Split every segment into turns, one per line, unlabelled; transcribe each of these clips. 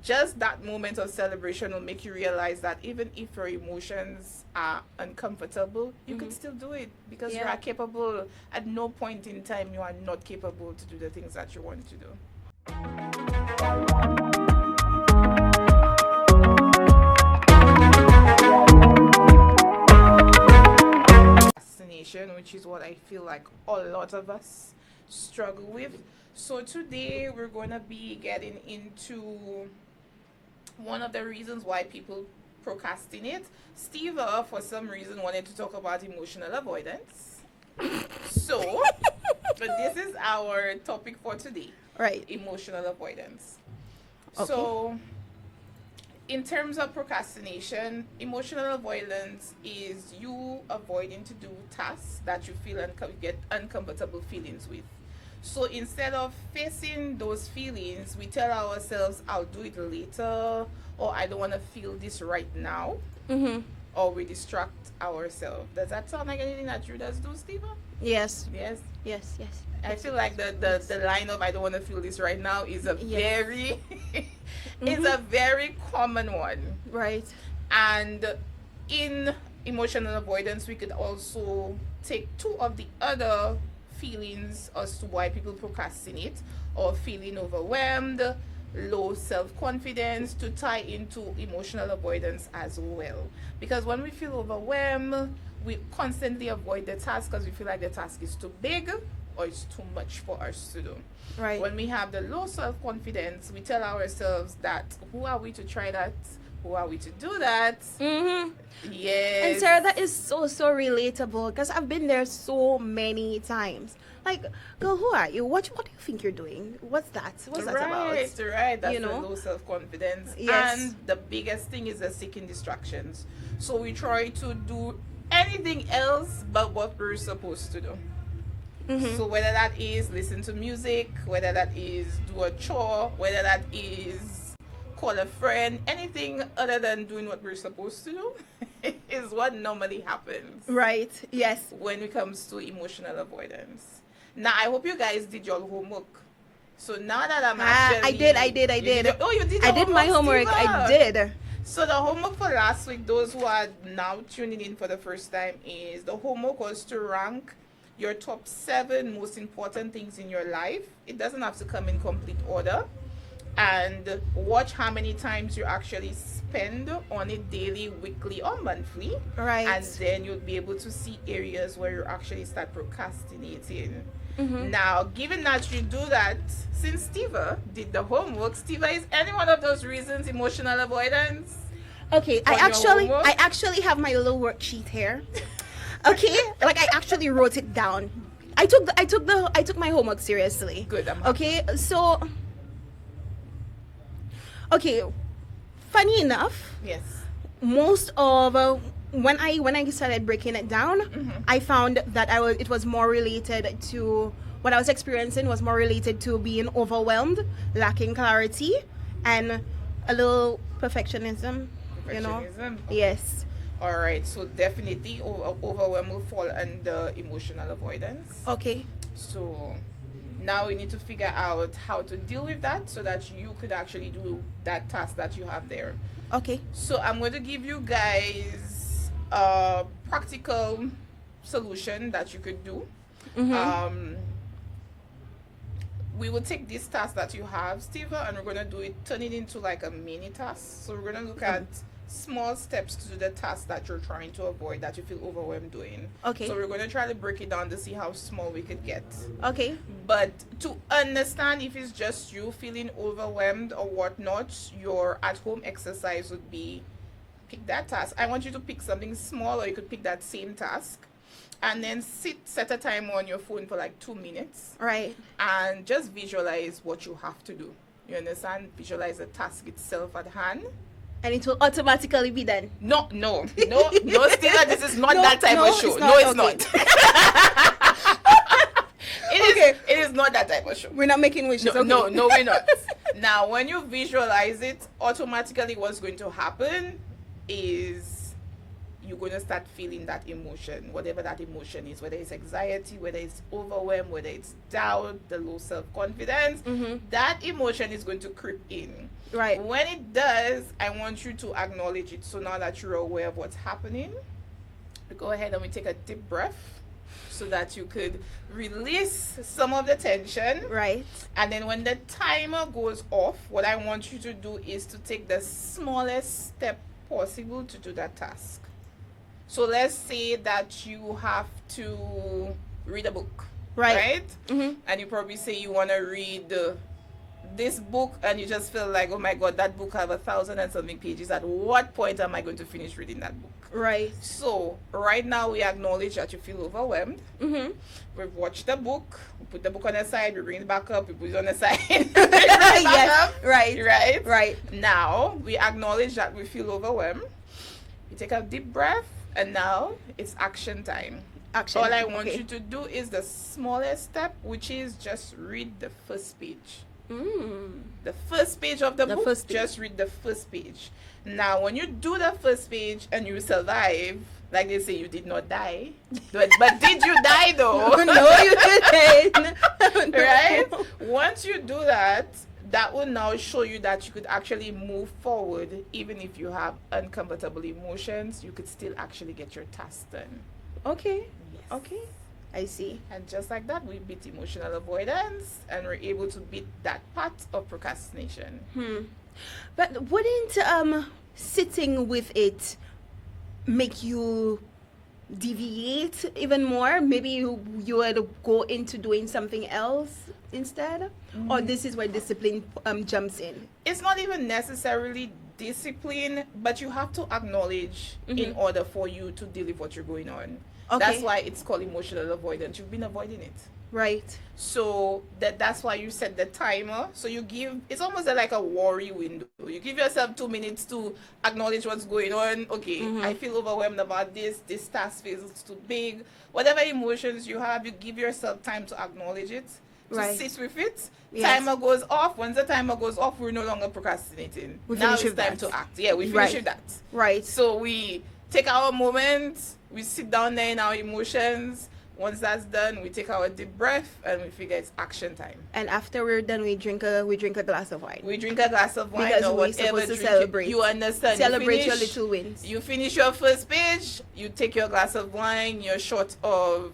just that moment of celebration will make you realize that even if your emotions are uncomfortable, you can still do it because you are capable. At no point in time you are not capable to do the things that you want to do. Procrastination, which is what I feel like a lot of us struggle with. So today we're going to be getting into one of the reasons why people procrastinate. Steve, for some reason, wanted to talk about emotional avoidance. So, this is our topic for today.
Right.
Emotional avoidance.
Okay.
So, in terms of procrastination, emotional avoidance is you avoiding to do tasks that you feel get uncomfortable feelings with. So instead of facing those feelings, we tell ourselves, I'll do it later, or I don't want to feel this right now, or we distract ourselves. Does that sound like anything that you does do, Steva?
Yes.
Yes.
Yes.
I feel like the line of I don't want to feel this right now is a very is a very common one.
Right.
And in emotional avoidance, we could also take two of the other feelings as to why people procrastinate, or feeling overwhelmed, low self-confidence, to tie into emotional avoidance as well. Because when we feel overwhelmed, we constantly avoid the task because we feel like the task is too big or it's too much for us to do.
Right.
When we have the low self-confidence, we tell ourselves that who are we to try that? Who are we to do that? Yes.
And Sarah, that is so relatable because I've been there so many times. Like, girl, who are you? What do you think you're doing? What's that? What's that about?
Right. That's
You know?
the low self-confidence.
Yes.
And the biggest thing is the seeking distractions. So we try to do anything else but what we're supposed to do. So whether that is listen to music, whether that is do a chore, whether that is call a friend, anything other than doing what we're supposed to do is what normally happens.
Right. Yes.
When it comes to emotional avoidance. Now, I hope you guys did your homework. So now that I'm actually...
I did.
You did
I did my homework.
Steva.
I did.
So the homework for last week, those who are now tuning in for the first time, is the homework was to rank your top 7 most important things in your life. It doesn't have to come in complete order. And watch how many times you actually spend on it daily, weekly, or monthly.
Right.
And then you'll be able to see areas where you actually start procrastinating. Now, given that you do that, since Steva did the homework, Steva, is any one of those reasons emotional avoidance?
Okay, I actually have my little worksheet here. Okay, like I actually wrote it down. I took my homework seriously.
Good. I'm happy.
Okay, so funny enough,
Yes.
most of when I started breaking it down, I found that it was more related to what I was experiencing was more related to being overwhelmed, lacking clarity, and a little perfectionism. You know.
Perfectionism?
Yes.
All right. So definitely overwhelm will fall under emotional avoidance.
Okay.
So now we need to figure out how to deal with that so that you could actually do that task that you have there.
Okay.
So I'm going to give you guys a practical solution that you could do. We will take this task that you have, Steva, and we're going to turn it into like a mini task. So we're going to look at small steps to do the task that you're trying to avoid, that you feel overwhelmed doing.
Okay.
So we're going to try to break it down to see how small we could get.
Okay.
But to understand if it's just you feeling overwhelmed or whatnot, your at-home exercise would be pick that task. I want you to pick something small, or you could pick that same task. And then set a timer on your phone for like 2 minutes.
Right.
And just visualize what you have to do. You understand? Visualize the task itself at hand.
And it will automatically be done.
No, Stella, this is not that type of show. It's not. It is not that type of show.
We're not making wishes.
No, we're not. Now, when you visualize it, automatically what's going to happen is you're going to start feeling that emotion, whatever that emotion is, whether it's anxiety, whether it's overwhelm, whether it's doubt, the low self-confidence, that emotion is going to creep in.
Right.
When it does, I want you to acknowledge it. So now that you're aware of what's happening, we go ahead and we take a deep breath so that you could release some of the tension.
Right.
And then when the timer goes off, what I want you to do is to take the smallest step possible to do that task. So let's say that you have to read a book, right? And you probably say you want to read this book, and you just feel like, oh my god, that book have 1,000 and something pages. At what point am I going to finish reading that book?
Right.
So right now we acknowledge that you feel overwhelmed. We've watched the book, we put the book on the side, we bring it back up, we put it on the side.
Yes.
Right. Now we acknowledge that we feel overwhelmed. You take a deep breath, and now it's action time.
Action.
All I want you to do is the smallest step, which is just read the first page. The first page of the book, just read the first page. Now, when you do the first page and you survive, like they say, you did not die. But did you die though?
No, you didn't.
Right? Once you do that, that will now show you that you could actually move forward. Even if you have uncomfortable emotions, you could still actually get your task done.
Okay.
Yes.
Okay. I see.
And just like that, we beat emotional avoidance, and we're able to beat that part of procrastination.
But wouldn't sitting with it make you deviate even more? Maybe you would go into doing something else instead? Or this is where discipline jumps in?
It's not even necessarily discipline, but you have to acknowledge in order for you to deal with what you're going on.
Okay.
That's why it's called emotional avoidance. You've been avoiding it.
Right.
So that's why you set the timer. So you give, it's almost like a worry window. You give yourself 2 minutes to acknowledge what's going on. Okay, I feel overwhelmed about this task feels too big. Whatever emotions you have, you give yourself time to acknowledge it, to sit with it. Yes. Timer goes off. Once the timer goes off, we're no longer procrastinating. Now it's time to act. Yeah, we finish with that.
Right.
So we take our moment, we sit down there in our emotions. Once that's done, we take our deep breath and we figure it's action time.
And after we're done, we drink a glass of wine.
We drink a glass of wine,
because
or
we're
whatever.
supposed to celebrate.
You understand?
Celebrate your little wins.
You finish your first page. You take your glass of wine. Your shot of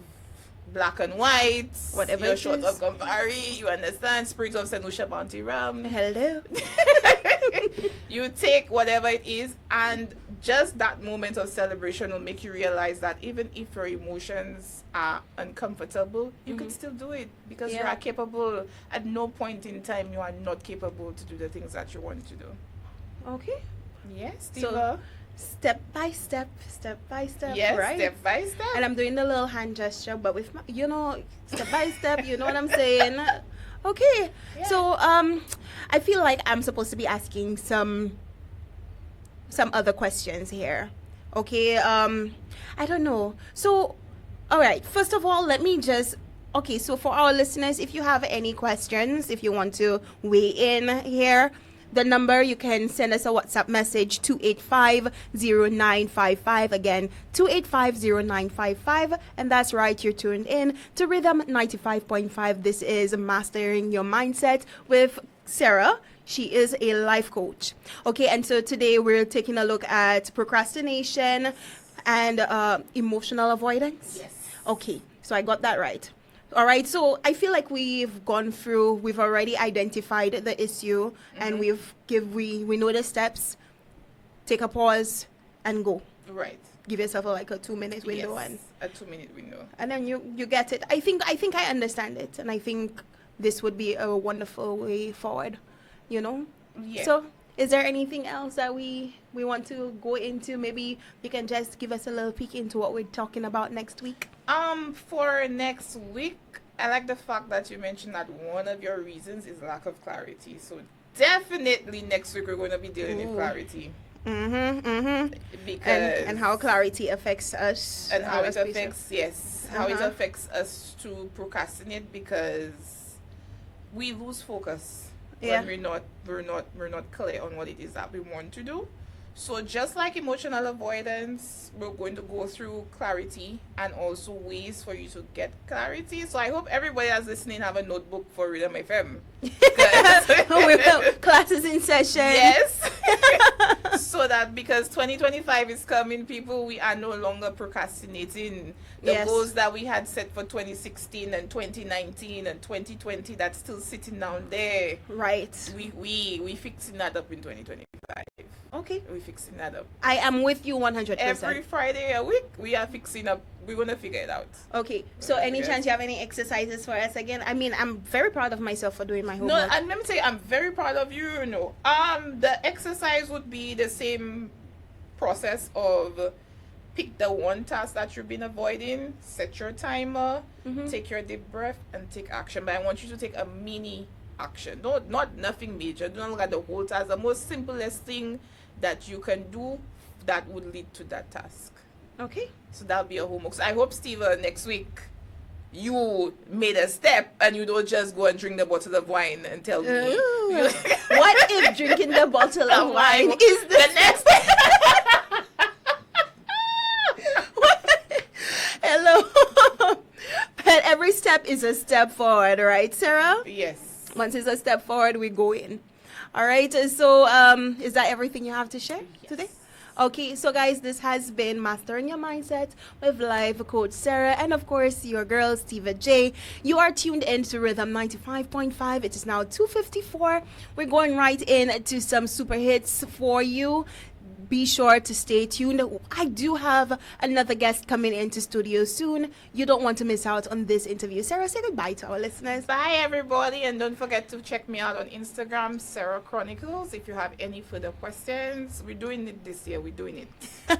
black and white.
Whatever.
Your shot of Campari. You understand? Sprigs of St. Lucia Bounty Rum.
Hello.
You take whatever it is, and just that moment of celebration will make you realize that even if your emotions are uncomfortable, you can still do it, because you are capable. At no point in time you are not capable to do the things that you want to do.
Okay.
Yes,
so step by step,
yes,
right?
Step by step.
And I'm doing the little hand gesture, but with my, step by step, you know what I'm saying? Okay.
Yeah.
So I feel like I'm supposed to be asking some other questions here. Okay. I don't know. So all right, first of all, let me just so for our listeners, if you have any questions, if you want to weigh in here, the number, you can send us a WhatsApp message, 285-0955. Again, 285-0955. And that's right, you're tuned in to Rhythm 95.5. This is Mastering Your Mindset with Sarah. She is a life coach. Okay, and so today we're taking a look at procrastination and emotional avoidance.
Yes.
Okay, so I got that right. All right, so I feel like we've already identified the issue, and we know the steps. Take a pause and go.
Right.
Give yourself a 2-minute window,
and a 2-minute window,
and then you get it. I think I understand it, and I think this would be a wonderful way forward. Yeah. So, is there anything else that we want to go into? Maybe you can just give us a little peek into what we're talking about next week.
For next week, I like the fact that you mentioned that one of your reasons is lack of clarity. So definitely next week we're going to be dealing with clarity. Because
and how clarity affects us,
and how it affects how it affects us to procrastinate, because we lose focus when we're not clear on what it is that we want to do. So just like emotional avoidance, we're going to go through clarity and also ways for you to get clarity. So I hope everybody that's listening have a notebook for Rhythm FM.
Classes in session.
Yes. So that because 2025 is coming, people, we are no longer procrastinating. The
Yes.
goals that we had set for 2016 and 2019 and 2020, that's still sitting down there.
Right.
We fixing that up in 2025.
Okay.
We fixing that up.
I am with you 100%.
Every Friday a week, we are fixing up. We're gonna figure it out.
Okay. So any
Yes.
chance you have any exercises for us again? I mean, I'm very proud of myself for doing my
No,
homework.
and let me say, I'm very proud of you. You know, the exercise would be the same process of pick the one task that you've been avoiding, set your timer, take your deep breath, and take action. But I want you to take a mini action. Not nothing major. Don't look at the whole task. The most simplest thing that you can do that would lead to that task.
Okay.
So that'll be a homework. So I hope, Steve, next week you made a step and you don't just go and drink the bottle of wine and tell me.
Ooh. What if drinking the bottle of wine is
the next
Hello. But every step is a step forward, right, Sarah?
Yes.
Once it's a step forward, we go in. All right. So, is that everything you have to share today? Okay, so guys, this has been Mastering Your Mindset with live coach Sarah and of course your girl Steva J. You are tuned in to Rhythm 95.5. It is now 2:54. We're going right in to some super hits for you. Be sure to stay tuned. I do have another guest coming into studio soon. You don't want to miss out on this interview. Sarah, say goodbye to our listeners.
Bye, everybody. And don't forget to check me out on Instagram, Sarah Chronicles. If you have any further questions, we're doing it this year. We're doing it.